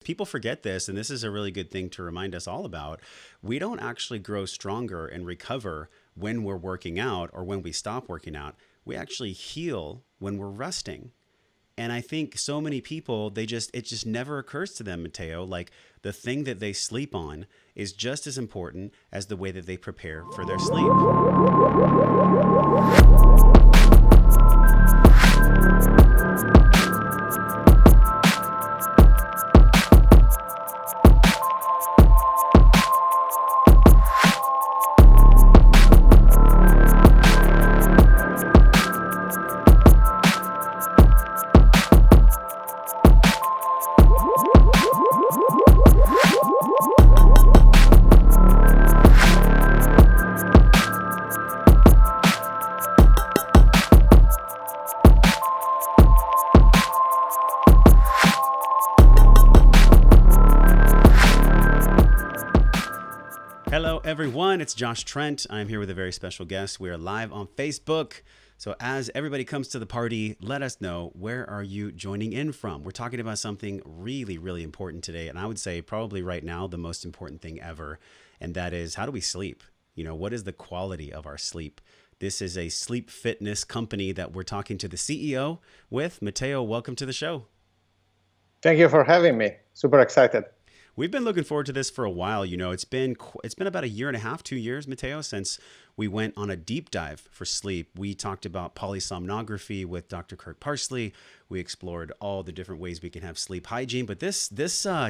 People forget this, and this is a really good thing to remind us all about. We don't actually grow stronger and recover when we're working out or when we stop working out. We actually heal when we're resting. And I think so many people, it just never occurs to them, Matteo, like the thing that they sleep on is just as important as the way that they prepare for their sleep. Hello, everyone. It's Josh Trent. I'm here with a very special guest. We are live on Facebook. So as everybody comes to the party, let us know, where are you joining in from? We're talking about something really, really important today. And I would say probably right now, the most important thing ever. And that is, how do we sleep? What is the quality of our sleep? This is a sleep fitness company that we're talking to the CEO with. Matteo, welcome to the show. Thank you for having me. Super excited. We've been looking forward to this for a while. It's been about a year and a half, 2 years, Matteo, since we went on a deep dive for sleep. We talked about polysomnography with Dr. Kirk Parsley. We explored all the different ways we can have sleep hygiene. But this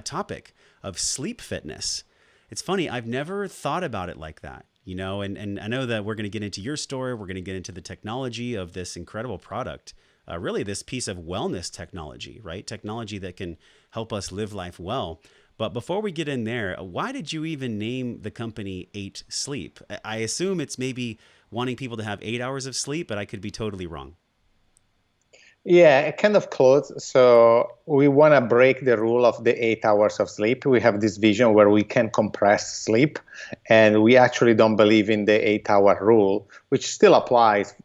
topic of sleep fitness, it's funny. I've never thought about it like that. And I know that we're going to get into your story. We're going to get into the technology of this incredible product. Really, this piece of wellness technology, right? Technology that can help us live life well. But before we get in there, why did you even name the company 8 Sleep? I assume it's maybe wanting people to have 8 hours of sleep, but I could be totally wrong. Yeah, kind of close. So we want to break the rule of the 8 hours of sleep. We have this vision where we can compress sleep, and we actually don't believe in the 8-hour rule, which still applies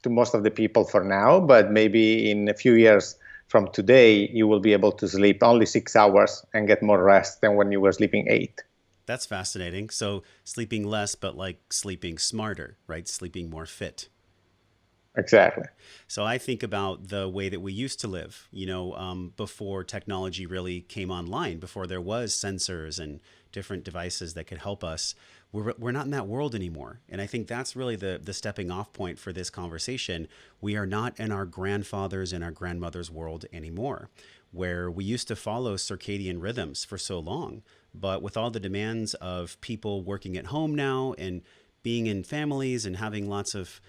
to most of the people for now, but maybe in a few years from today, you will be able to sleep only 6 hours and get more rest than when you were sleeping 8. That's fascinating. So sleeping less, but like sleeping smarter, right? Sleeping more fit. Exactly. So I think about the way that we used to live, before technology really came online, before there was sensors and different devices that could help us. We're not in that world anymore. And I think that's really the stepping off point for this conversation. We are not in our grandfathers and our grandmothers' world anymore, where we used to follow circadian rhythms for so long. But with all the demands of people working at home now and being in families and having lots of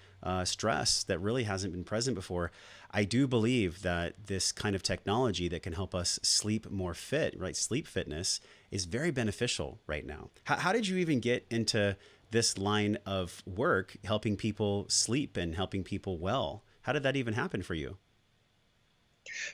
stress that really hasn't been present before, I do believe that this kind of technology that can help us sleep more fit, right? Sleep fitness is very beneficial right now. How did you even get into this line of work, helping people sleep and helping people well? How did that even happen for you?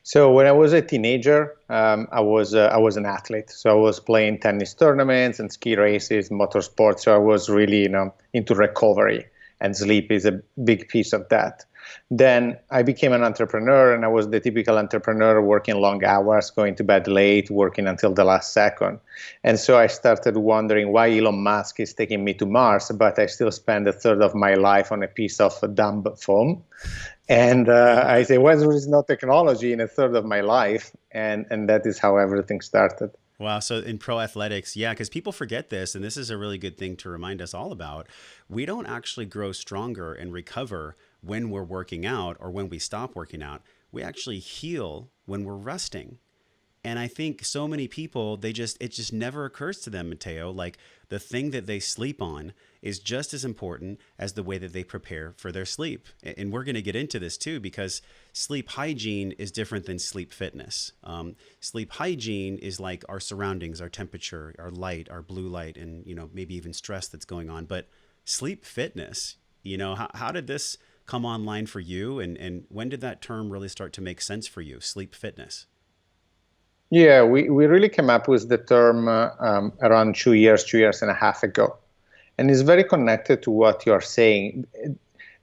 So when I was a teenager, I was an athlete. So I was playing tennis tournaments and ski races, motorsports. So I was really, into recovery, and sleep is a big piece of that. Then I became an entrepreneur, and I was the typical entrepreneur working long hours, going to bed late, working until the last second. And so I started wondering why Elon Musk is taking me to Mars, but I still spend a third of my life on a piece of dumb foam. And I say, well, there is no technology in a third of my life. And that is how everything started. Wow. So in pro athletics, yeah, because people forget this, and this is a really good thing to remind us all about. We don't actually grow stronger and recover when we're working out or when we stop working out. We actually heal when we're resting. And I think so many people, it just never occurs to them, Matteo, like the thing that they sleep on is just as important as the way that they prepare for their sleep. And we're going to get into this too, because sleep hygiene is different than sleep fitness. Sleep hygiene is like our surroundings, our temperature, our light, our blue light, and, maybe even stress that's going on. But sleep fitness, how did this come online for you? And when did that term really start to make sense for you, sleep fitness? Yeah, we really came up with the term around 2 years and a half ago. And it's very connected to what you're saying.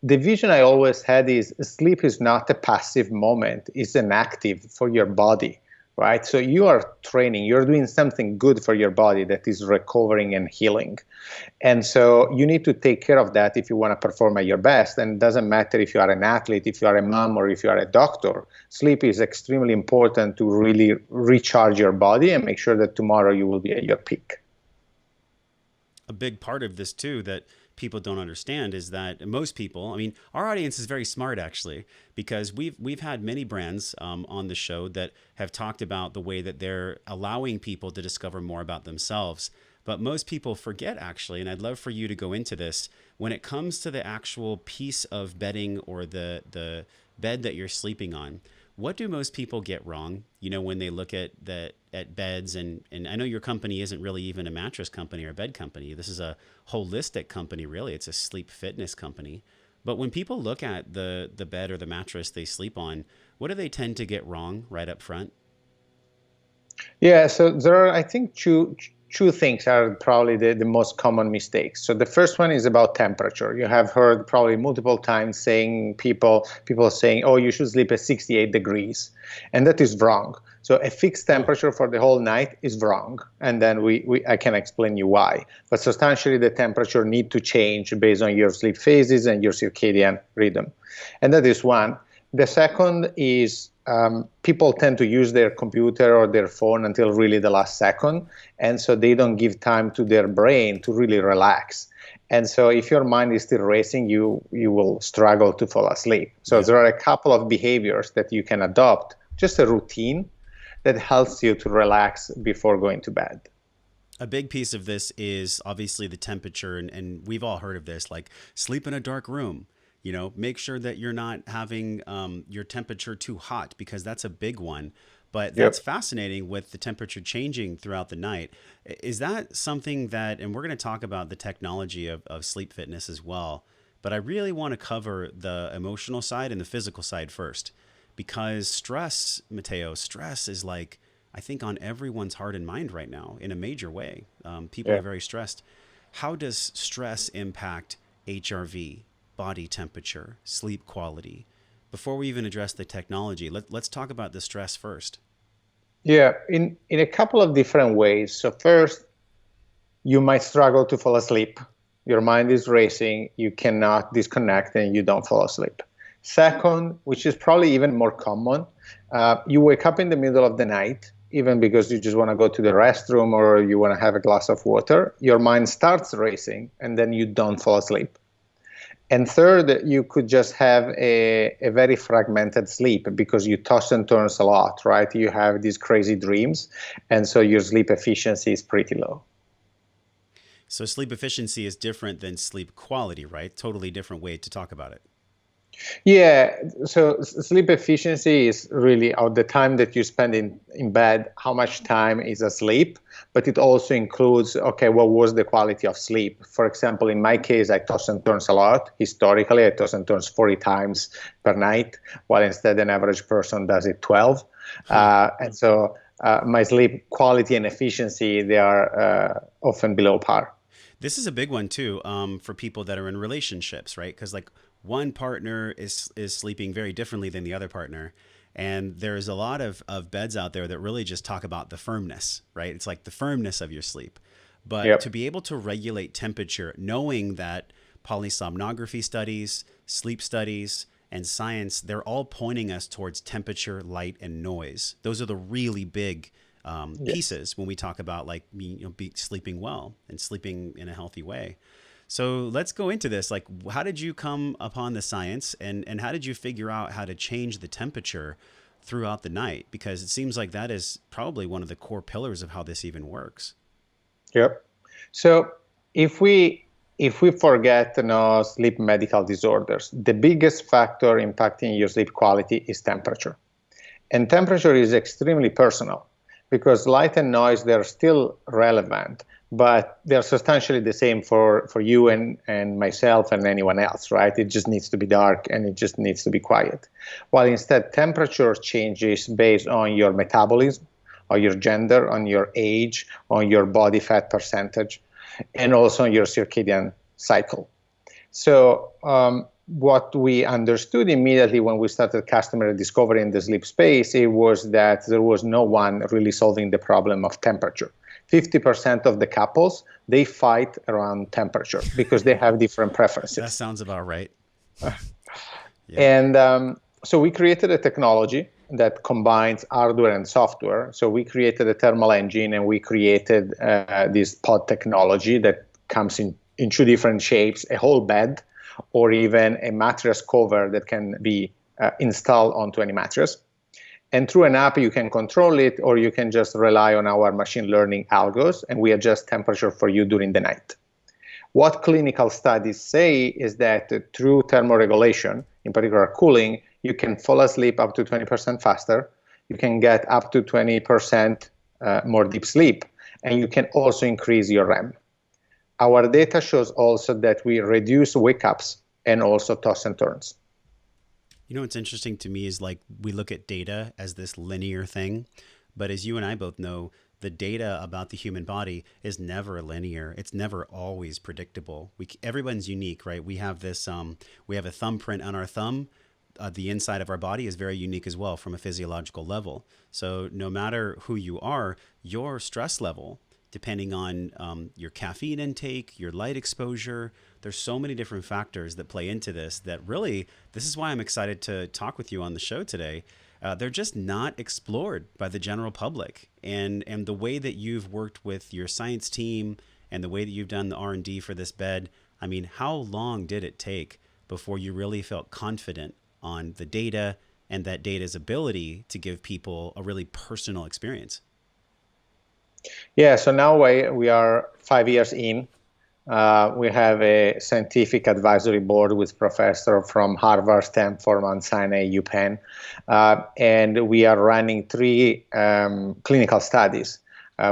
The vision I always had is sleep is not a passive moment, it's an active for your body. right? So you are training, you're doing something good for your body that is recovering and healing. And so you need to take care of that if you want to perform at your best. And it doesn't matter if you are an athlete, if you are a mom, or if you are a doctor. Sleep is extremely important to really recharge your body and make sure that tomorrow you will be at your peak. A big part of this too that people don't understand is that most people, I mean, our audience is very smart actually, because we've had many brands on the show that have talked about the way that they're allowing people to discover more about themselves. But most people forget actually, and I'd love for you to go into this, when it comes to the actual piece of bedding or the bed that you're sleeping on. What do most people get wrong? You know, when they look at beds, and I know your company isn't really even a mattress company or a bed company. This is a holistic company, really. It's a sleep fitness company. But when people look at the bed or the mattress they sleep on, what do they tend to get wrong right up front? Yeah, so there are, I think, two things are probably the most common mistakes. So the first one is about temperature. You have heard probably multiple times saying people saying, oh, you should sleep at 68 degrees, and that is wrong. So a fixed Oh, temperature for the whole night is wrong, and then I can explain you why. But substantially, the temperature need to change based on your sleep phases and your circadian rhythm, and that is one. The second is people tend to use their computer or their phone until really the last second, and so they don't give time to their brain to really relax. And so if your mind is still racing, you will struggle to fall asleep. So yeah. there are a couple of behaviors that you can adopt, just a routine that helps you to relax before going to bed. A big piece of this is obviously the temperature, and we've all heard of this, like sleep in a dark room. You know, make sure that you're not having your temperature too hot, because that's a big one. But that's Yep. fascinating with the temperature changing throughout the night. Is that something that, and we're going to talk about the technology of sleep fitness as well, but I really want to cover the emotional side and the physical side first, because stress, Matteo, stress is like, I think, on everyone's heart and mind right now in a major way. People are Yeah. very stressed. How does stress impact HRV, body temperature, sleep quality? Before we even address the technology, let's talk about the stress first. Yeah, in a couple of different ways. So first, you might struggle to fall asleep. Your mind is racing, you cannot disconnect, and you don't fall asleep. Second, which is probably even more common, you wake up in the middle of the night, even because you just want to go to the restroom or you want to have a glass of water. Your mind starts racing, and then you don't fall asleep. And third, you could just have a very fragmented sleep because you toss and turns a lot, right? You have these crazy dreams, and so your sleep efficiency is pretty low. So sleep efficiency is different than sleep quality, right? Totally different way to talk about it. Yeah, so sleep efficiency is really the time that you spend in bed, how much time is asleep, but it also includes, okay, what was the quality of sleep? For example, in my case, I toss and turns a lot. Historically, I toss and turns 40 times per night, while instead an average person does it 12. Huh. And so my sleep quality and efficiency, they are often below par. This is a big one too, for people that are in relationships, right? Because like one partner is sleeping very differently than the other partner, and there's a lot of beds out there that really just talk about the firmness, right? It's like the firmness of your sleep, but to Yep. be able to regulate temperature, knowing that polysomnography studies, sleep studies, and science, they're all pointing us towards temperature, light, and noise. Those are the really big Yes. pieces when we talk about like sleeping well and sleeping in a healthy way. So let's go into this. Like, how did you come upon the science, and how did you figure out how to change the temperature throughout the night? Because it seems like that is probably one of the core pillars of how this even works. Yep. So if we if we forget no sleep medical disorders, the biggest factor impacting your sleep quality is temperature. And temperature is extremely personal because light and noise, they're still relevant, but they're substantially the same for you and myself and anyone else, right? It just needs to be dark and it just needs to be quiet. While instead, temperature changes based on your metabolism, on your gender, on your age, on your body fat percentage, and also on your circadian cycle. So what we understood immediately when we started customer discovery in the sleep space, it was that there was no one really solving the problem of temperature. 50% of the couples, they fight around temperature because they have different That preferences. sounds about right. Yep. And so we created a technology that combines hardware and software. So we created a thermal engine, and we created this pod technology that comes in two different shapes: a whole bed, or even a mattress cover that can be installed onto any mattress. And through an app, you can control it, or you can just rely on our machine learning algos, and we adjust temperature for you during the night. What clinical studies say is that through thermoregulation, in particular cooling, you can fall asleep up to 20% faster. You can get up to 20% more deep sleep, and you can also increase your REM. Our data shows also that we reduce wake ups and also toss and turns. You know, what's interesting to me is like we look at data as this linear thing, but as you and I both know, the data about the human body is never linear. It's never always predictable. Everyone's unique, right? We have this, we have a thumbprint on our thumb. The inside of our body is very unique as well from a physiological level. So no matter who you are, your stress level, depending on your caffeine intake, your light exposure, there's so many different factors that play into this that really, this is why I'm excited to talk with you on the show today. They're just not explored by the general public. And the way that you've worked with your science team and the way that you've done the R&D for this bed, I mean, how long did it take before you really felt confident on the data and that data's ability to give people a really personal experience? Yeah, so now we are 5 years in. We have a scientific advisory board with professors from Harvard, Stanford, Mount Sinai, UPenn, and we are running three clinical studies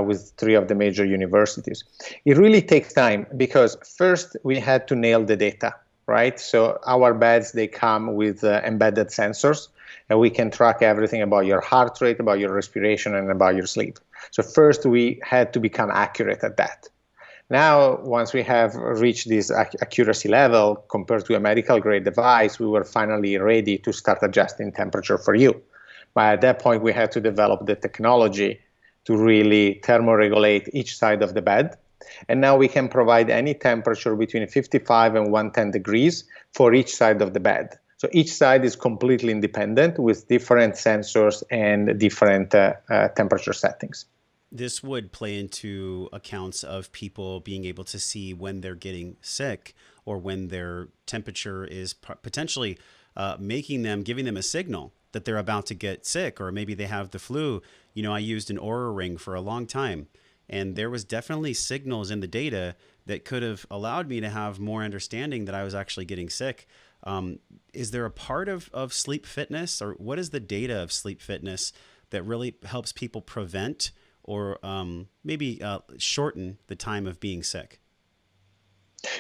with three of the major universities. It really takes time because first we had to nail the data, right? So our beds, they come with embedded sensors, and we can track everything about your heart rate, about your respiration, and about your sleep. So first we had to become accurate at that. Now, once we have reached this accuracy level compared to a medical grade device, we were finally ready to start adjusting temperature for you. But at that point, we had to develop the technology to really thermoregulate each side of the bed. And now we can provide any temperature between 55 and 110 degrees for each side of the bed. So each side is completely independent with different sensors and different temperature settings. This would play into accounts of people being able to see when they're getting sick or when their temperature is potentially giving them a signal that they're about to get sick, or maybe they have the flu. You know, I used an Oura ring for a long time, and there was definitely signals in the data that could have allowed me to have more understanding that I was actually getting sick. Is there a part of sleep fitness, or what is the data of sleep fitness that really helps people prevent or maybe shorten the time of being sick?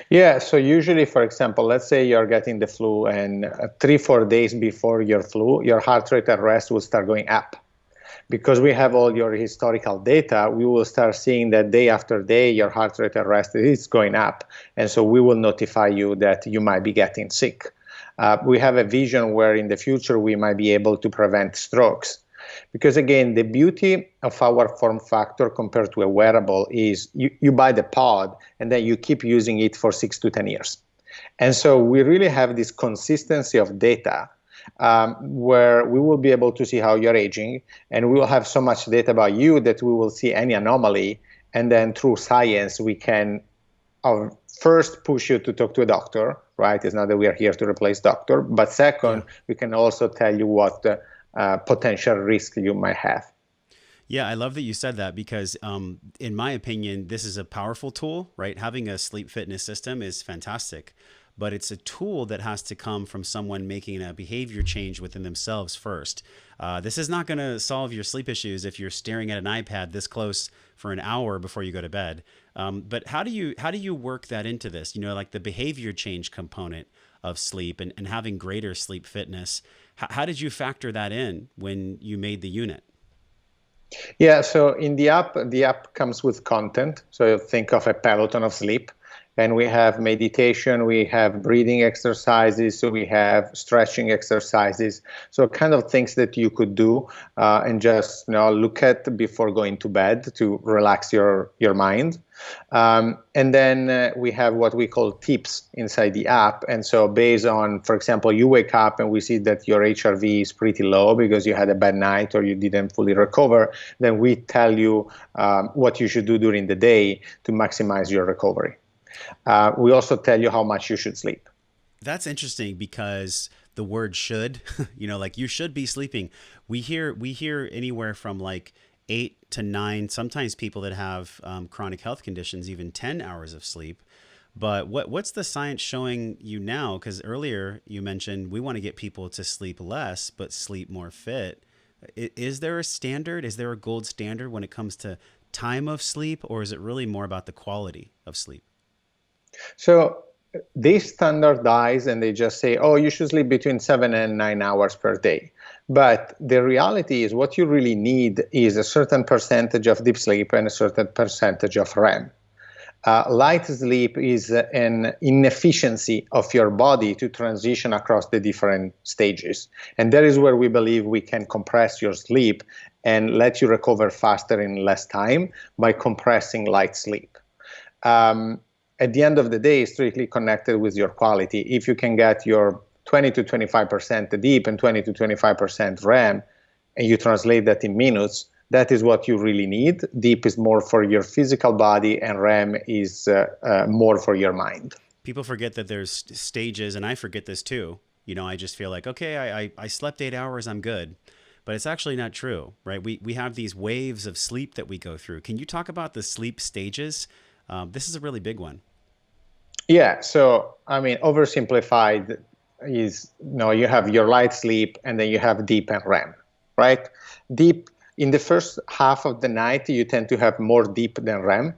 Yeah, so usually, for example, let's say you're getting the flu, and 3-4 days before your flu, your heart rate at rest will start going up. Because we have all your historical data, we will start seeing that day after day, your heart rate at rest is going up. And so we will notify you that you might be getting sick. We have a vision where in the future, we might be able to prevent strokes. Because again, the beauty of our form factor compared to a wearable is you buy the pod and then you keep using it for 6 to 10 years. And so we really have this consistency of data where we will be able to see how you're aging, and we will have so much data about you that we will see any anomaly. And then through science, we can first push you to talk to a doctor, right? It's not that we are here to replace doctor, but second, we can also tell you what potential risk you might have. Yeah, I love that you said that because in my opinion, this is a powerful tool, right? Having a sleep fitness system is fantastic, but it's a tool that has to come from someone making a behavior change within themselves first. This is not going to solve your sleep issues if you're staring at an iPad this close for an hour before you go to bed. But how do you work that into this? You know, like the behavior change component of sleep and having greater sleep fitness. How did you factor that in when you made the unit? Yeah, so in the app comes with content. So think of a peloton of sleep. And we have meditation, we have breathing exercises, so we have stretching exercises. So kind of things that you could do and just look at before going to bed to relax your mind. And then we have what we call tips inside the app. And so based on, for example, you wake up and we see that your HRV is pretty low because you had a bad night or you didn't fully recover, then we tell you what you should do during the day to maximize your recovery. We also tell you how much you should sleep. That's interesting because the word should, like you should be sleeping. We hear anywhere from like 8 to 9, sometimes people that have chronic health conditions, even 10 hours of sleep. But what's the science showing you now? Because earlier you mentioned we want to get people to sleep less, but sleep more fit. Is there a standard? Is there a gold standard when it comes to time of sleep, or is it really more about the quality of sleep? So they standardize and they just say, oh, you should sleep between 7 and 9 hours per day. But the reality is what you really need is a certain percentage of deep sleep and a certain percentage of REM. Light sleep is an inefficiency of your body to transition across the different stages. And that is where we believe we can compress your sleep and let you recover faster in less time by compressing light sleep. At the end of the day, it's strictly connected with your quality. If you can get your 20 to 25% deep and 20 to 25% REM, and you translate that in minutes, that is what you really need. Deep is more for your physical body, and REM is more for your mind. People forget that there's stages, and I forget this too. I just feel like, okay, I slept 8 hours, I'm good. But it's actually not true, right? We have these waves of sleep that we go through. Can you talk about the sleep stages? This is a really big one. Yeah, so oversimplified is you have your light sleep and then you have deep and REM, right? Deep, in the first half of the night, you tend to have more deep than REM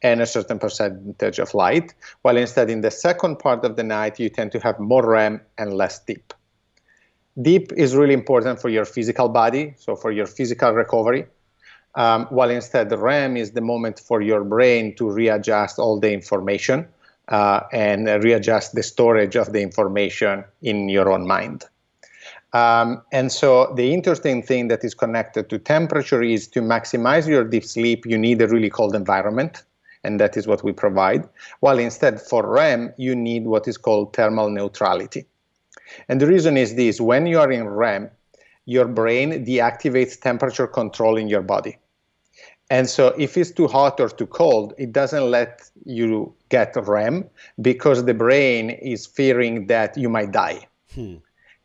and a certain percentage of light, while instead in the second part of the night, you tend to have more REM and less deep. Deep is really important for your physical body, so for your physical recovery, while instead the REM is the moment for your brain to readjust all the information and readjust the storage of the information in your own mind. And so the interesting thing that is connected to temperature is to maximize your deep sleep, you need a really cold environment, and that is what we provide. While instead for REM, you need what is called thermal neutrality. And the reason is this: when you are in REM, your brain deactivates temperature control in your body. And so if it's too hot or too cold, it doesn't let you get REM because the brain is fearing that you might die.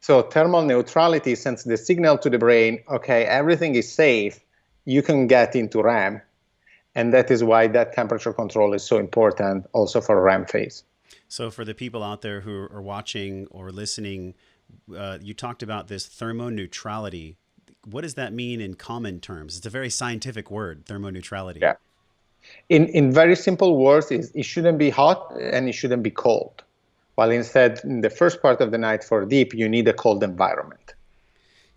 So thermal neutrality sends the signal to the brain, okay, everything is safe, you can get into REM. And that is why that temperature control is so important also for REM phase. So for the people out there who are watching or listening, you talked about this thermoneutrality. What does that mean in common terms? It's a very scientific word, thermoneutrality. Yeah. In very simple words, it shouldn't be hot and it shouldn't be cold. While instead, in the first part of the night for deep, you need a cold environment.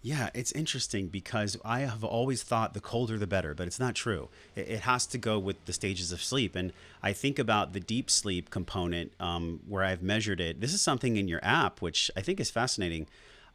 Yeah, it's interesting because I have always thought the colder the better, but it's not true. It has to go with the stages of sleep. And I think about the deep sleep component where I've measured it. This is something in your app, which I think is fascinating.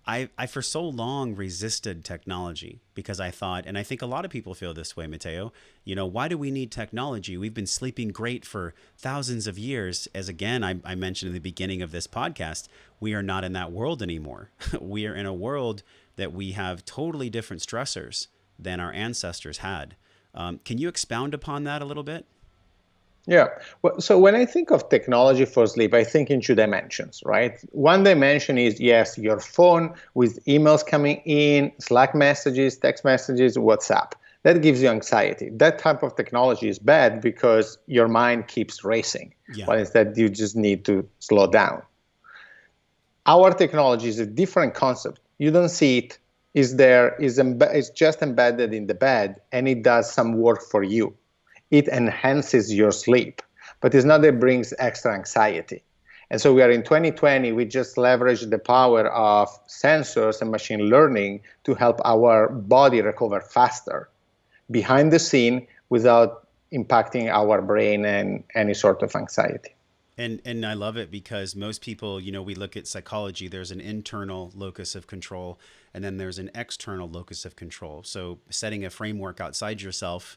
I for so long resisted technology because I thought, and I think a lot of people feel this way, Matteo, why do we need technology? We've been sleeping great for thousands of years. As again, I mentioned in the beginning of this podcast, we are not in that world anymore. We are in a world that we have totally different stressors than our ancestors had. Can you expound upon that a little bit? Yeah. Well, so when I think of technology for sleep, I think in two dimensions, right? One dimension is, yes, your phone with emails coming in, Slack messages, text messages, WhatsApp. That gives you anxiety. That type of technology is bad because your mind keeps racing. Yeah. But instead, you just need to slow down. Our technology is a different concept. You don't see it. It's just embedded in the bed, and it does some work for you. It enhances your sleep, but it's not that it brings extra anxiety. And so we are in 2020, we just leverage the power of sensors and machine learning to help our body recover faster behind the scene without impacting our brain and any sort of anxiety. And I love it because most people, we look at psychology, there's an internal locus of control and then there's an external locus of control. So setting a framework outside yourself,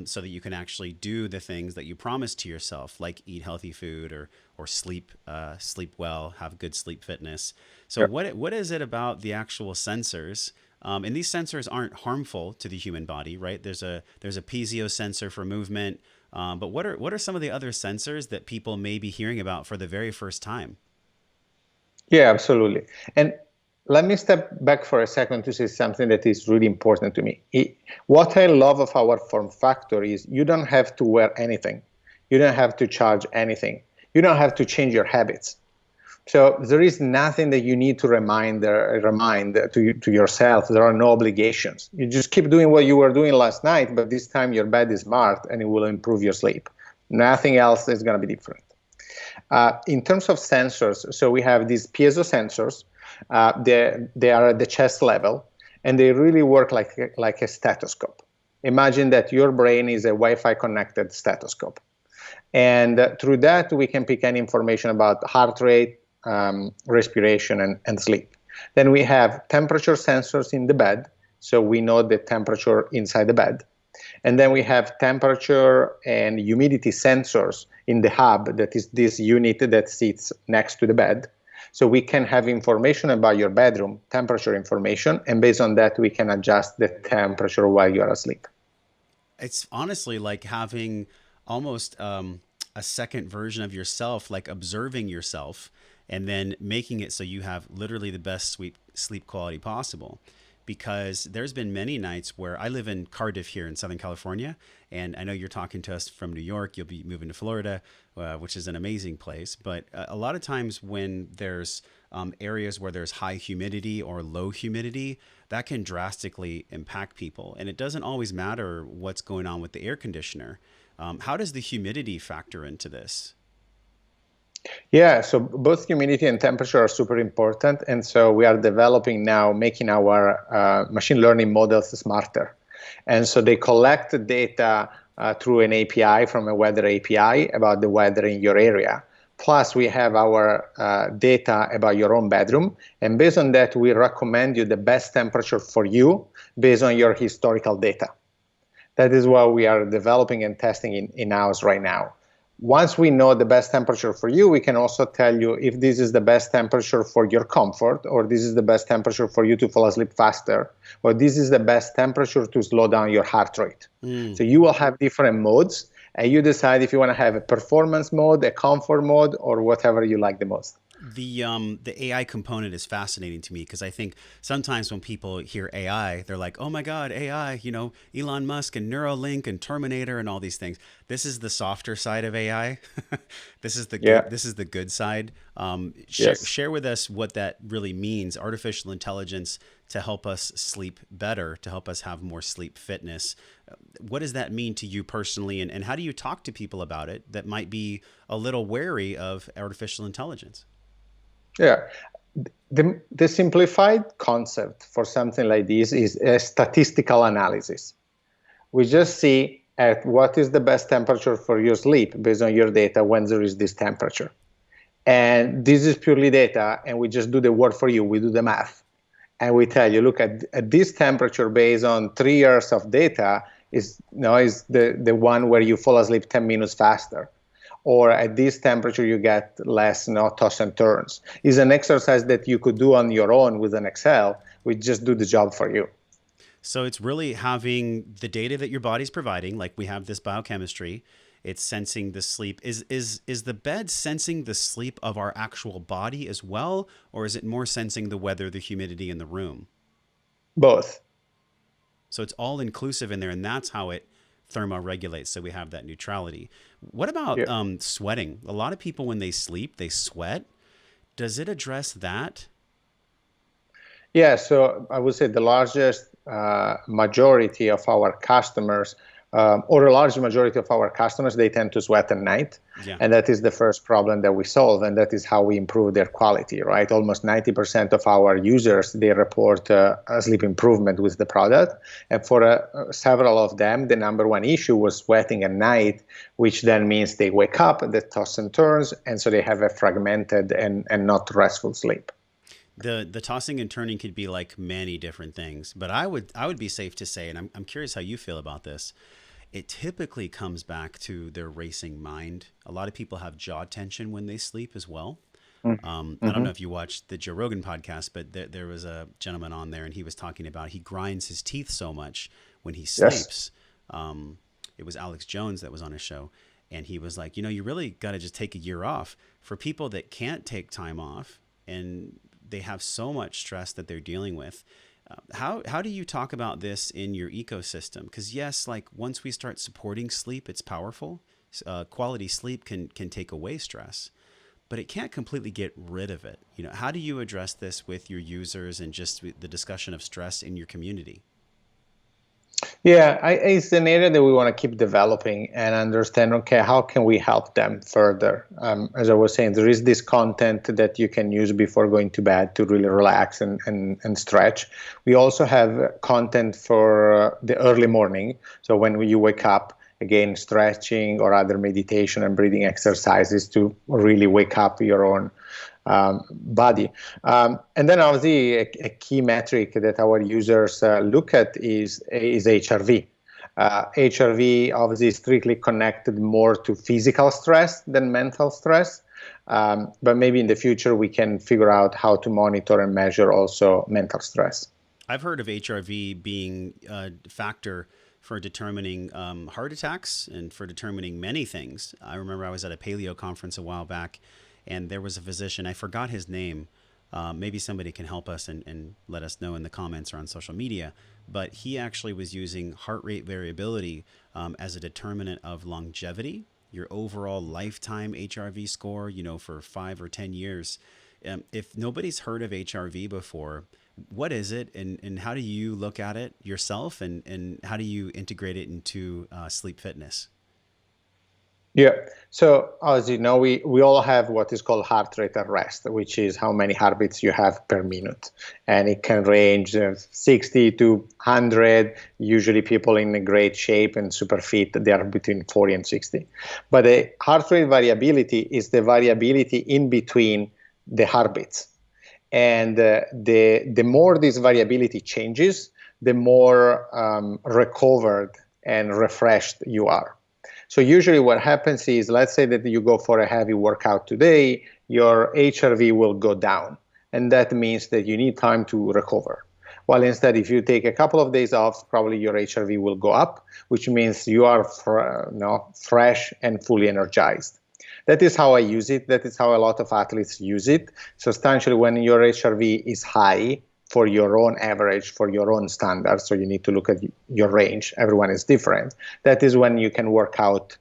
so that you can actually do the things that you promise to yourself, like eat healthy food or sleep well, have good sleep fitness. So what is it about the actual sensors? And these sensors aren't harmful to the human body, right? There's a piezo sensor for movement. But what are some of the other sensors that people may be hearing about for the very first time? Yeah, absolutely. And let me step back for a second to say something that is really important to me. What I love of our form factor is you don't have to wear anything. You don't have to charge anything. You don't have to change your habits. So there is nothing that you need to remind to yourself. There are no obligations. You just keep doing what you were doing last night, but this time your bed is smart and it will improve your sleep. Nothing else is going to be different. In terms of sensors, so we have these piezo sensors. They are at the chest level, and they really work like a stethoscope. Imagine that your brain is a Wi-Fi connected stethoscope. And through that, we can pick any information about heart rate, respiration, and sleep. Then we have temperature sensors in the bed, so we know the temperature inside the bed. And then we have temperature and humidity sensors in the hub, that is this unit that sits next to the bed. So we can have information about your bedroom, temperature information, and based on that, we can adjust the temperature while you're asleep. It's honestly like having almost a second version of yourself, like observing yourself and then making it so you have literally the best sleep quality possible. Because there's been many nights where I live in Cardiff here in Southern California, and I know you're talking to us from New York. You'll be moving to Florida, which is an amazing place. But a lot of times when there's areas where there's high humidity or low humidity, that can drastically impact people. And it doesn't always matter what's going on with the air conditioner. How does the humidity factor into this? Yeah, so both humidity and temperature are super important. And so we are developing now, making our machine learning models smarter. And so they collect the data through an API from a weather API about the weather in your area. Plus, we have our data about your own bedroom. And based on that, we recommend you the best temperature for you based on your historical data. That is what we are developing and testing in-house right now. Once we know the best temperature for you, we can also tell you if this is the best temperature for your comfort, or this is the best temperature for you to fall asleep faster, or this is the best temperature to slow down your heart rate. Mm. So you will have different modes, and you decide if you want to have a performance mode, a comfort mode, or whatever you like the most. The AI component is fascinating to me because I think sometimes when people hear AI, they're like, "Oh my God, AI!" Elon Musk and Neuralink and Terminator and all these things. This is the softer side of AI. This is the good. Yeah. This is the good side. Yes. Share with us what that really means. Artificial intelligence to help us sleep better, to help us have more sleep fitness. What does that mean to you personally, and how do you talk to people about it that might be a little wary of artificial intelligence? Yeah. The simplified concept for something like this is a statistical analysis. We just see at what is the best temperature for your sleep based on your data when there is this temperature. And this is purely data, and we just do the work for you. We do the math. And we tell you, look, at this temperature based on 3 years of data is the one where you fall asleep 10 minutes faster. Or at this temperature, you get less toss and turns. Is an exercise that you could do on your own with an Excel. We just do the job for you. So it's really having the data that your body's providing, like we have this biochemistry. It's sensing the sleep. Is the bed sensing the sleep of our actual body as well, or is it more sensing the weather, the humidity in the room? Both. So it's all inclusive in there, and that's how it thermoregulates. So we have that neutrality. What about Yeah. sweating? A lot of people, when they sleep, they sweat. Does it address that? Yeah, so I would say the largest majority of our customers or a large majority of our customers, they tend to sweat at night. Yeah. And that is the first problem that we solve. And that is how we improve their quality, right? Almost 90% of our users, they report a sleep improvement with the product. And for several of them, the number one issue was sweating at night, which then means they wake up, they toss and turns, and so they have a fragmented and not restful sleep. The tossing and turning could be like many different things, but I would be safe to say, and I'm curious how you feel about this. It typically comes back to their racing mind. A lot of people have jaw tension when they sleep as well. I don't know if you watched the Joe Rogan podcast, but there was a gentleman on there, and he was talking about he grinds his teeth so much when he sleeps. Yes. It was Alex Jones that was on his show, and he was like, you really got to just take a year off. For people that can't take time off and they have so much stress that they're dealing with, how do you talk about this in your ecosystem? Because yes, like once we start supporting sleep, it's powerful. Quality sleep can take away stress, but it can't completely get rid of it. How do you address this with your users and just the discussion of stress in your community? Yeah, it's an area that we want to keep developing and understand, okay, how can we help them further? As I was saying, there is this content that you can use before going to bed to really relax and stretch. We also have content for the early morning. So when you wake up, again, stretching or other meditation and breathing exercises to really wake up your own body. And then obviously a key metric that our users look at is HRV. HRV obviously is strictly connected more to physical stress than mental stress. But maybe in the future we can figure out how to monitor and measure also mental stress. I've heard of HRV being a factor for determining heart attacks and for determining many things. I remember I was at a paleo conference a while back, and there was a physician, I forgot his name. Maybe somebody can help us and let us know in the comments or on social media. But he actually was using heart rate variability as a determinant of longevity, your overall lifetime HRV score, for 5 or 10 years. If nobody's heard of HRV before, what is it, and how do you look at it yourself, and how do you integrate it into sleep fitness? Yeah. So as you know, we all have what is called heart rate at rest, which is how many heartbeats you have per minute. And it can range 60 to 100. Usually people in a great shape and super fit, they are between 40 and 60. But the heart rate variability is the variability in between the heartbeats. And the more this variability changes, the more recovered and refreshed you are. So usually what happens is, let's say that you go for a heavy workout today, your HRV will go down. And that means that you need time to recover. While instead, if you take a couple of days off, probably your HRV will go up, which means you are fresh and fully energized. That is how I use it. That is how a lot of athletes use it. Substantially, when your HRV is high for your own average, for your own standards, so you need to look at your range. Everyone is different. That is when you can work out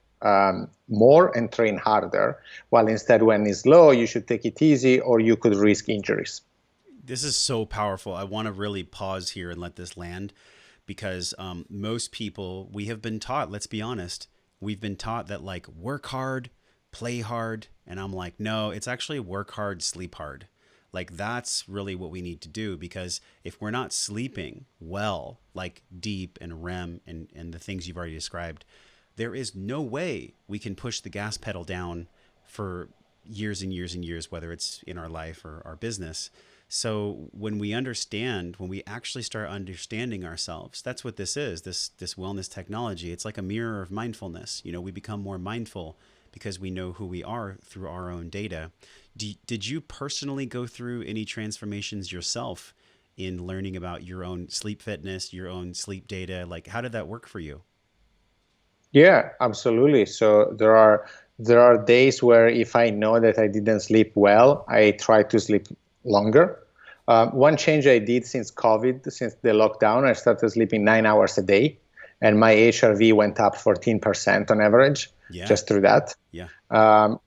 more and train harder. While instead, when it's low, you should take it easy, or you could risk injuries. This is so powerful. I want to really pause here and let this land, because most people, we have been taught, let's be honest, we've been taught that like work hard, play hard. And I'm like, no, it's actually work hard, sleep hard. Like that's really what we need to do, because if we're not sleeping well, like deep and REM and the things you've already described, there is no way we can push the gas pedal down for years and years and years, whether it's in our life or our business. So when we actually start understanding ourselves, that's what this is, this wellness technology. It's like a mirror of mindfulness. We become more mindful because we know who we are through our own data. Did you personally go through any transformations yourself in learning about your own sleep fitness, your own sleep data? Like, how did that work for you? Yeah, absolutely. So there are days where if I know that I didn't sleep well, I try to sleep longer. One change I did since COVID, since the lockdown, I started sleeping 9 hours a day, and my HRV went up 14% on average. Yeah. just through that. Yeah.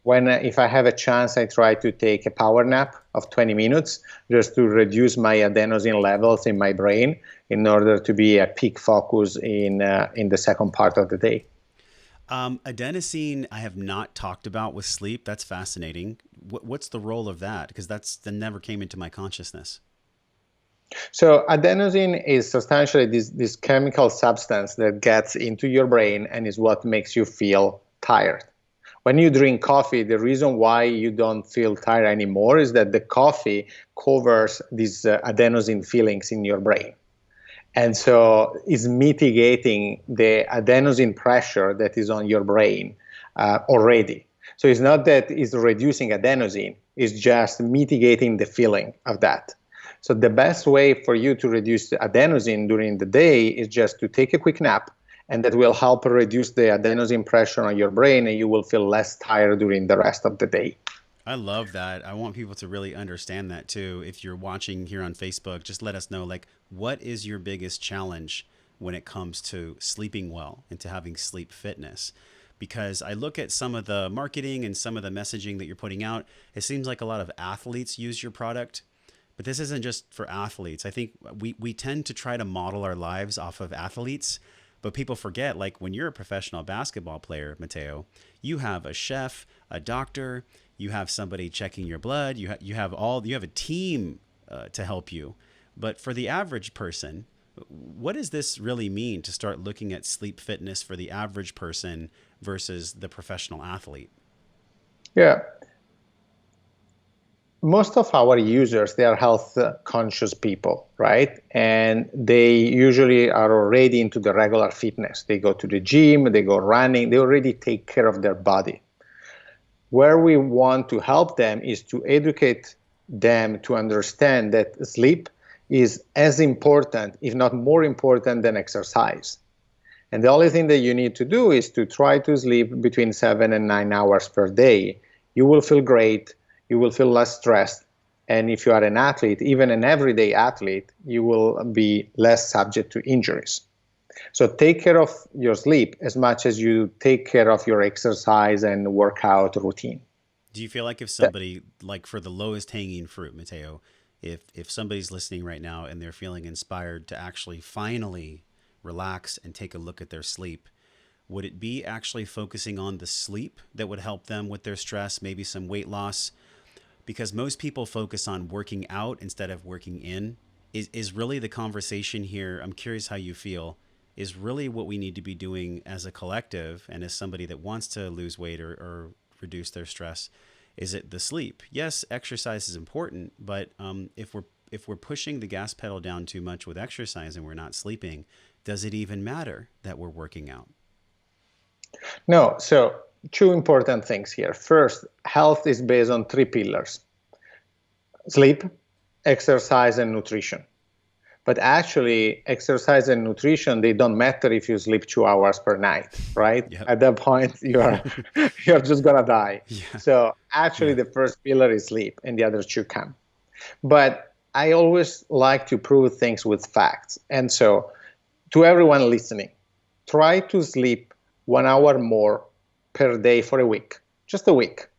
When if I have a chance, I try to take a power nap of 20 minutes just to reduce my adenosine levels in my brain in order to be at peak focus in the second part of the day. Adenosine, I have not talked about with sleep. That's fascinating. What's the role of that? Because that never came into my consciousness. So adenosine is substantially this chemical substance that gets into your brain and is what makes you feel tired. When you drink coffee, the reason why you don't feel tired anymore is that the coffee covers these adenosine fillings in your brain. And so is mitigating the adenosine pressure that is on your brain already. So it's not that it's reducing adenosine, it's just mitigating the feeling of that. So the best way for you to reduce the adenosine during the day is just to take a quick nap, and that will help reduce the adenosine pressure on your brain, and you will feel less tired during the rest of the day. I love that. I want people to really understand that too. If you're watching here on Facebook, just let us know, like, what is your biggest challenge when it comes to sleeping well and to having sleep fitness? Because I look at some of the marketing and some of the messaging that you're putting out, it seems like a lot of athletes use your product, but this isn't just for athletes. I think we tend to try to model our lives off of athletes, but people forget, like, when you're a professional basketball player, Matteo, you have a chef, a doctor, you have somebody checking your blood, you have a team to help you. But for the average person, what does this really mean to start looking at sleep fitness for the average person versus the professional athlete? Yeah, most of our users, they are health conscious people, right? And they usually are already into the regular fitness. They go to the gym, they go running, they already take care of their body. Where we want to help them is to educate them to understand that sleep is as important, if not more important, than exercise. And the only thing that you need to do is to try to sleep between 7 and 9 hours per day. You will feel great, you will feel less stressed. And if you are an athlete, even an everyday athlete, you will be less subject to injuries. So take care of your sleep as much as you take care of your exercise and workout routine. Do you feel like if That, somebody, like, for the lowest hanging fruit, Mateo, if somebody's listening right now and they're feeling inspired to actually finally relax and take a look at their sleep, would it be actually focusing on the sleep that would help them with their stress, maybe some weight loss? Because most people focus on working out instead of working in. Is really the conversation here? I'm curious how you feel. Is really what we need to be doing as a collective and as somebody that wants to lose weight or reduce their stress? Is it the sleep? Yes, exercise is important, but if we're pushing the gas pedal down too much with exercise and we're not sleeping, does it even matter that we're working out? no, so two important things here. First, health is based on three pillars: sleep, exercise, and nutrition. But actually, exercise and nutrition, they don't matter if you sleep 2 hours per night, right? Yep. At that point, you're just gonna die. Yeah. So actually, Yeah. the first pillar is sleep, and the other two come. But I always like to prove things with facts. And so, to everyone listening, try to sleep 1 hour more per day for a week, just a week.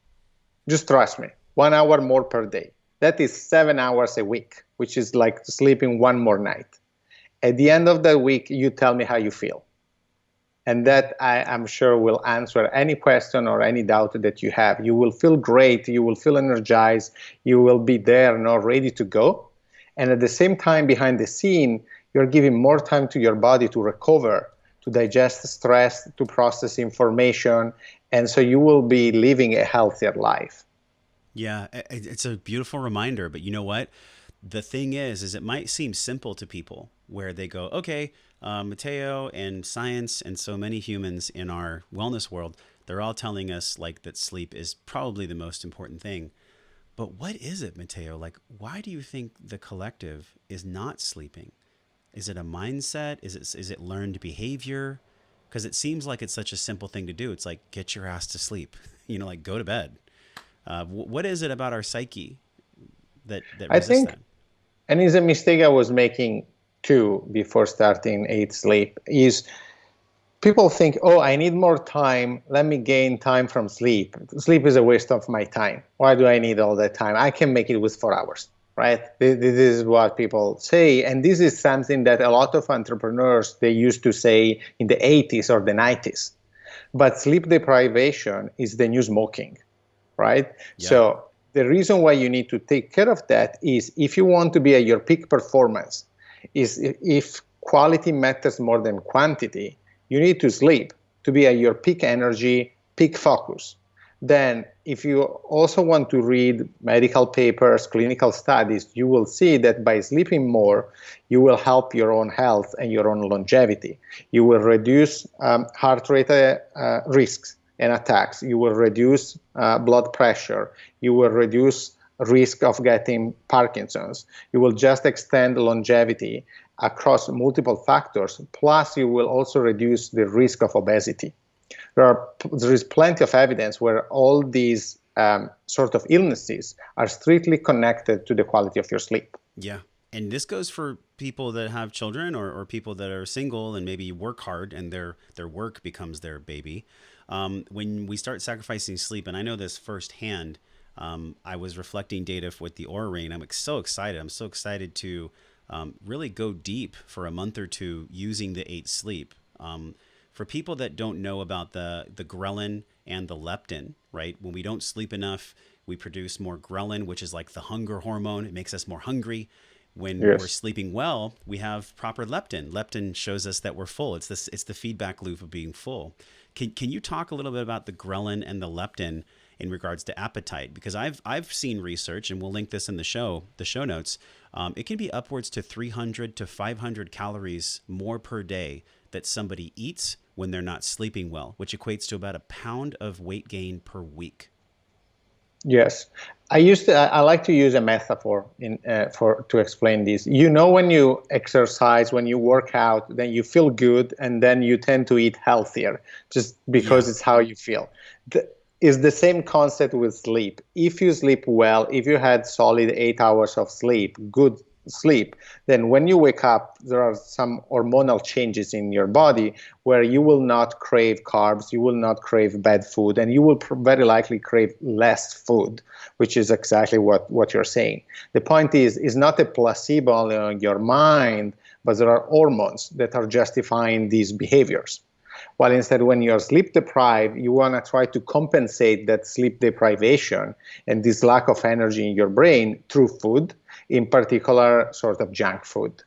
Just trust me, 1 hour more per day. That is 7 hours a week, which is like sleeping one more night. At the end of the week, you tell me how you feel. And that I am sure will answer any question or any doubt that you have. You will feel great, you will feel energized, you will be there and all ready to go. And at the same time, behind the scene, you're giving more time to your body to recover, to digest stress, to process information. And so you will be living a healthier life. Yeah, it's a beautiful reminder, but you know what? The thing is it might seem simple to people where they go, okay, Mateo and science and so many humans in our wellness world, they're all telling us like that sleep is probably the most important thing. But what is it, Mateo? Like, why do you think the collective is not sleeping? Is it a mindset? Is it learned behavior? Because it seems like it's such a simple thing to do. It's like get your ass to sleep, like go to bed. What is it about our psyche that I resists think, that? and it's a mistake I was making too before starting Eat Sleep, is People think, oh, I need more time. Let me gain time from sleep. Sleep is a waste of my time. Why do I need all that time? I can make it with 4 hours, right? This is what people say. And this is something that a lot of entrepreneurs, they used to say in the 80s or the 90s. But sleep deprivation is the new smoking, right? Yeah. So the reason why you need to take care of that is if you want to be at your peak performance, is if quality matters more than quantity, you need to sleep to be at your peak energy, peak focus. Then if you also want to read medical papers, clinical studies, you will see that by sleeping more, you will help your own health and your own longevity. You will reduce heart rate risks and attacks. You will reduce blood pressure. You will reduce risk of getting Parkinson's. You will just extend longevity across multiple factors. Plus, you will also reduce the risk of obesity. There is plenty of evidence where all these sort of illnesses are strictly connected to the quality of your sleep. Yeah. And this goes for people that have children or people that are single and maybe work hard and their work becomes their baby. When we start sacrificing sleep, and I know this firsthand, I was reflecting data with the Oura Ring. I'm so excited. I'm so excited to really go deep for a month or two using the 8 sleep. For people that don't know about the ghrelin and the leptin, right? When we don't sleep enough, we produce more ghrelin, which is like the hunger hormone. It makes us more hungry. When we're Yes. sleeping well, we have proper leptin. Leptin shows us that we're full. It's the feedback loop of being full. Can you talk a little bit about the ghrelin and the leptin in regards to appetite? Because I've seen research, and we'll link this in the show notes. It can be upwards to 300 to 500 calories more per day that somebody eats when they're not sleeping well, which equates to about a pound of weight gain per week. Yes, I like to use a metaphor to explain this. You know, when you exercise, when you work out, then you feel good, and then you tend to eat healthier just because Yeah. it's how you feel. It's the same concept with sleep. If you sleep well, if you had solid 8 hours of sleep, good sleep, then when you wake up, there are some hormonal changes in your body where you will not crave carbs, you will not crave bad food, and you will very likely crave less food, which is exactly what you're saying. The point is not a placebo on your mind, but there are hormones that are justifying these behaviors. While instead, when you're sleep deprived, you want to try to compensate that sleep deprivation and this lack of energy in your brain through food, in particular, sort of junk food.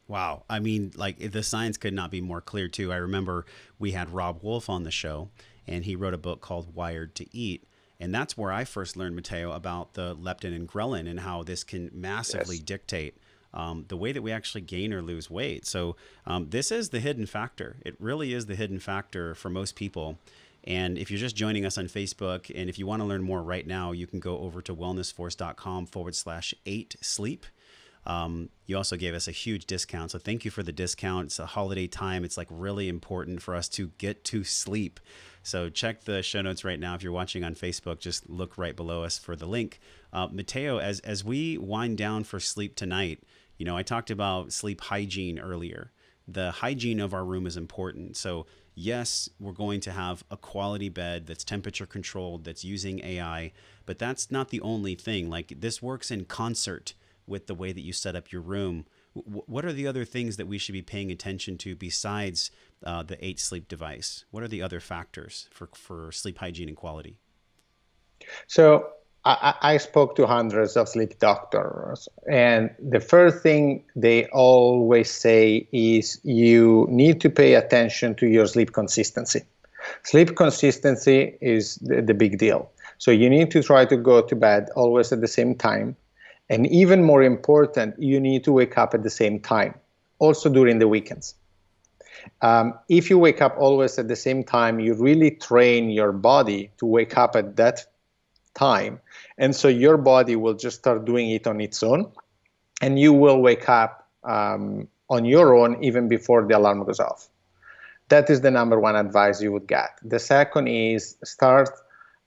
Wow. I mean, like the science could not be more clear too. I remember we had Rob Wolf on the show, and he wrote a book called Wired to Eat. And that's where I first learned, Matteo, about the leptin and ghrelin and how this can massively Yes. dictate the way that we actually gain or lose weight. So this is the hidden factor. It really is the hidden factor for most people. And if you're just joining us on Facebook, and if you want to learn more right now, you can go over to wellnessforce.com/8sleep. You also gave us a huge discount. So thank you for the discount. It's a holiday time. It's like really important for us to get to sleep. So check the show notes right now. If you're watching on Facebook, just look right below us for the link. Matteo, as we wind down for sleep tonight, you know, I talked about sleep hygiene earlier. The hygiene of our room is important. So yes, we're going to have a quality bed that's temperature controlled, that's using AI, but that's not the only thing. Like this works in concert with the way that you set up your room. What are the other things that we should be paying attention to besides the 8 sleep device? What are the other factors for sleep hygiene and quality? So I spoke to hundreds of sleep doctors, and the first thing they always say is you need to pay attention to your sleep consistency. Sleep consistency is the big deal. So you need to try to go to bed always at the same time. And even more important, you need to wake up at the same time, also during the weekends. If you wake up always at the same time, you really train your body to wake up at that time. And so your body will just start doing it on its own, and you will wake up on your own even before the alarm goes off. That is the number one advice you would get. The second is start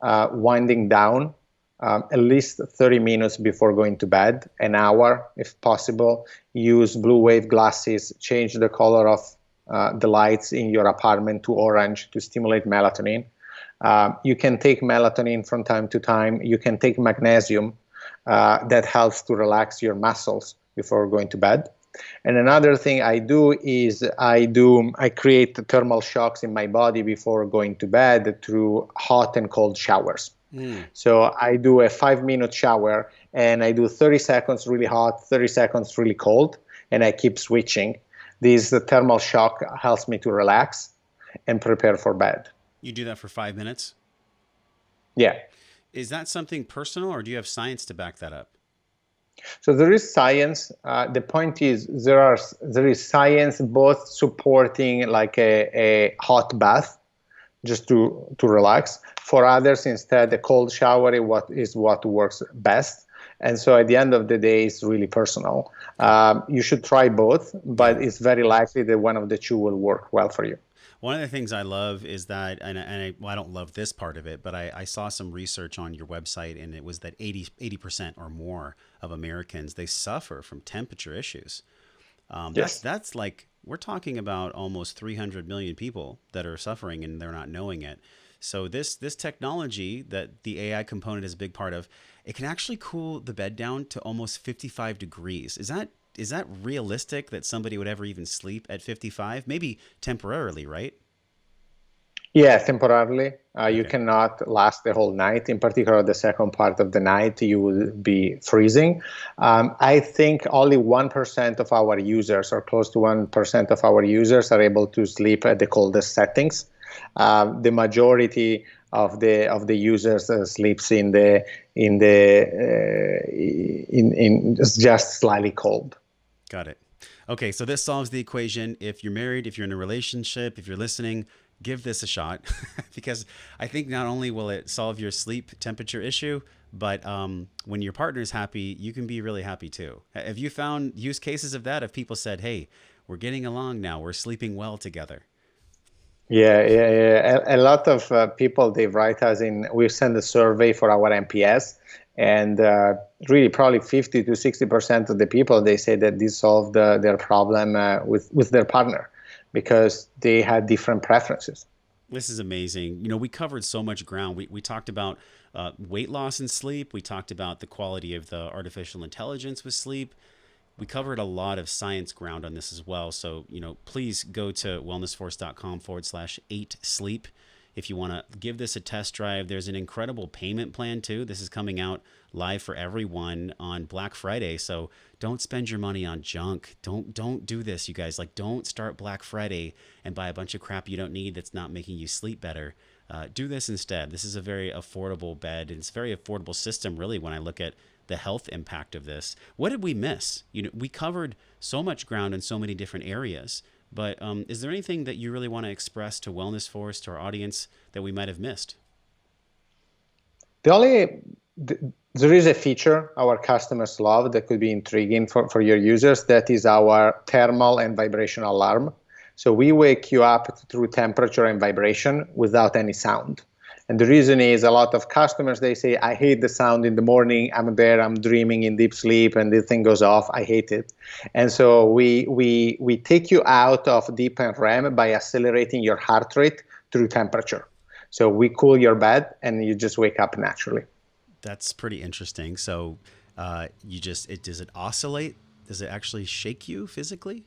winding down at least 30 minutes before going to bed, an hour if possible. Use blue wave glasses, change the color of the lights in your apartment to orange to stimulate melatonin. You can take melatonin from time to time. You can take magnesium that helps to relax your muscles before going to bed. And another thing I do is I create thermal shocks in my body before going to bed through hot and cold showers. So I do a 5-minute shower and I do 30 seconds really hot, 30 seconds really cold, and I keep switching. This thermal shock helps me to relax and prepare for bed. You do that for 5 minutes? Yeah. Is that something personal or do you have science to back that up? So there is science. The point is there is science both supporting like a hot bath just to relax. For others, instead, a cold shower is what works best. And so at the end of the day, it's really personal. You should try both, but it's very likely that one of the two will work well for you. One of the things I love is that, well, I don't love this part of it, but I saw some research on your website, and it was that 80% or more of Americans, they suffer from temperature issues. Yes. That's like, we're talking about almost 300 million people that are suffering and they're not knowing it. So this technology that the AI component is a big part of, it can actually cool the bed down to almost 55 degrees. Is that realistic that somebody would ever even sleep at 55? Maybe temporarily, right? Yeah, temporarily. You Okay. cannot last the whole night. In particular, the second part of the night, you will be freezing. I think only 1% of our users, or close to 1% of our users, are able to sleep at the coldest settings. The majority of the users sleeps in just slightly cold. Got it. Okay, so this solves the equation. If you're married, if you're in a relationship, if you're listening, give this a shot because I think not only will it solve your sleep temperature issue, but when your partner's happy, you can be really happy too. Have you found use cases of that? If people said, "Hey, we're getting along now, we're sleeping well together." Yeah, yeah, yeah. A lot of people, they write us in. We send a survey for our MPS, and really probably 50 to 60% of the people, they say that this solved their problem with their partner because they had different preferences. This is amazing. You know, we covered so much ground. We talked about weight loss and sleep. We talked about the quality of the artificial intelligence with sleep. We covered a lot of science ground on this as well. So, please go to wellnessforce.com/8 sleep. If you want to give this a test drive, there's an incredible payment plan too. This is coming out live for everyone on Black Friday. So don't spend your money on junk. Don't do this, you guys. Like, don't start Black Friday and buy a bunch of crap you don't need that's not making you sleep better. Do this instead. This is a very affordable bed, and it's a very affordable system, really, when I look at the health impact of this. What did we miss? We covered so much ground in so many different areas. But is there anything that you really want to express to Wellness Force, to our audience, that we might have missed? The only there is a feature our customers love that could be intriguing for your users. That is our thermal and vibration alarm. So we wake you up through temperature and vibration without any sound. And the reason is a lot of customers, they say, I hate the sound in the morning. I'm there, I'm dreaming in deep sleep, and the thing goes off. I hate it. And so we take you out of deep and REM by accelerating your heart rate through temperature. So we cool your bed, and you just wake up naturally. That's pretty interesting. So does it oscillate? Does it actually shake you physically?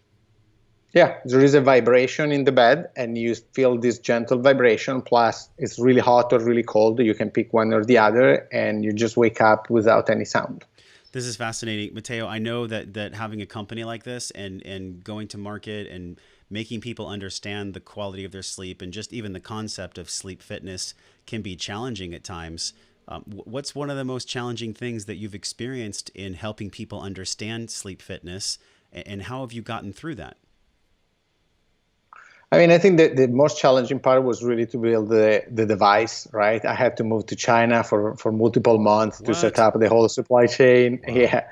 Yeah, there is a vibration in the bed, and you feel this gentle vibration. Plus, it's really hot or really cold. You can pick one or the other, and you just wake up without any sound. This is fascinating, Matteo. I know that having a company like this and going to market and making people understand the quality of their sleep and just even the concept of sleep fitness can be challenging at times. What's one of the most challenging things that you've experienced in helping people understand sleep fitness, and how have you gotten through that? I mean, I think that the most challenging part was really to build the device, right? I had to move to China for multiple months to set What? up the whole supply chain. Wow. Yeah.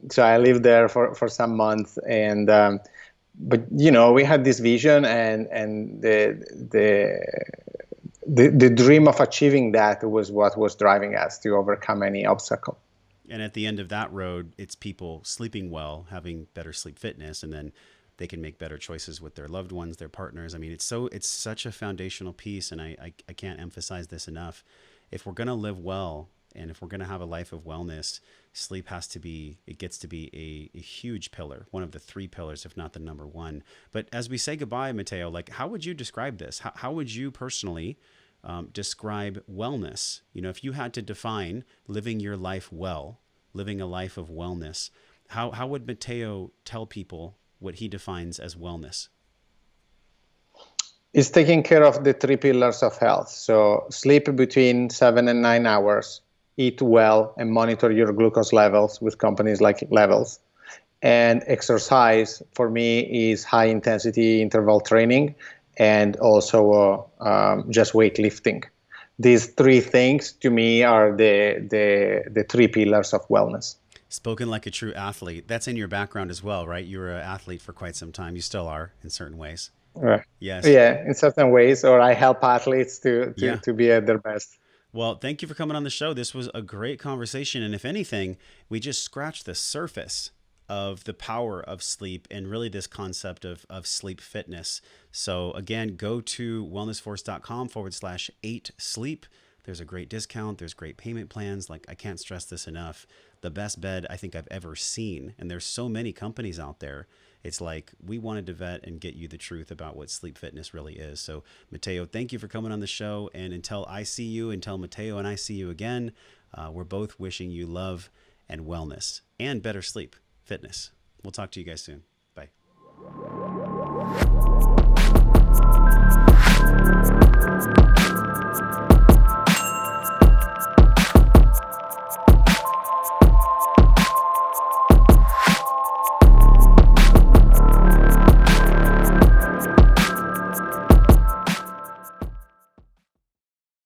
So I lived there for some months, and but we had this vision, and the dream of achieving that was what was driving us to overcome any obstacle. And at the end of that road, it's people sleeping well, having better sleep fitness, and then They can make better choices with their loved ones, their partners. I mean, it's such a foundational piece, and I can't emphasize this enough. If we're going to live well, and if we're going to have a life of wellness, sleep gets to be a huge pillar, one of the three pillars, if not the number one. But as we say goodbye, Matteo, like, how would you describe this? How would you personally describe wellness? You know, if you had to define living your life well, living a life of wellness, how would Matteo tell people what he defines as wellness? It's taking care of the three pillars of health. So sleep between 7 and 9 hours, eat well, and monitor your glucose levels with companies like Levels. And exercise for me is high intensity interval training and also just weightlifting. These three things to me are the three pillars of wellness. Spoken like a true athlete. That's in your background as well, right? You were an athlete for quite some time. You still are in certain ways. Right. Yes. Yeah, in certain ways, or I help athletes Yeah. to be at their best. Well, thank you for coming on the show. This was a great conversation. And if anything, we just scratched the surface of the power of sleep and really this concept of sleep fitness. So again, go to wellnessforce.com/8sleep. There's a great discount. There's great payment plans. Like, I can't stress this enough. The best bed I think I've ever seen. And there's so many companies out there. It's like, we wanted to vet and get you the truth about what sleep fitness really is. So Matteo, thank you for coming on the show. And until I see you, until Matteo and I see you again, we're both wishing you love and wellness and better sleep fitness. We'll talk to you guys soon. Bye.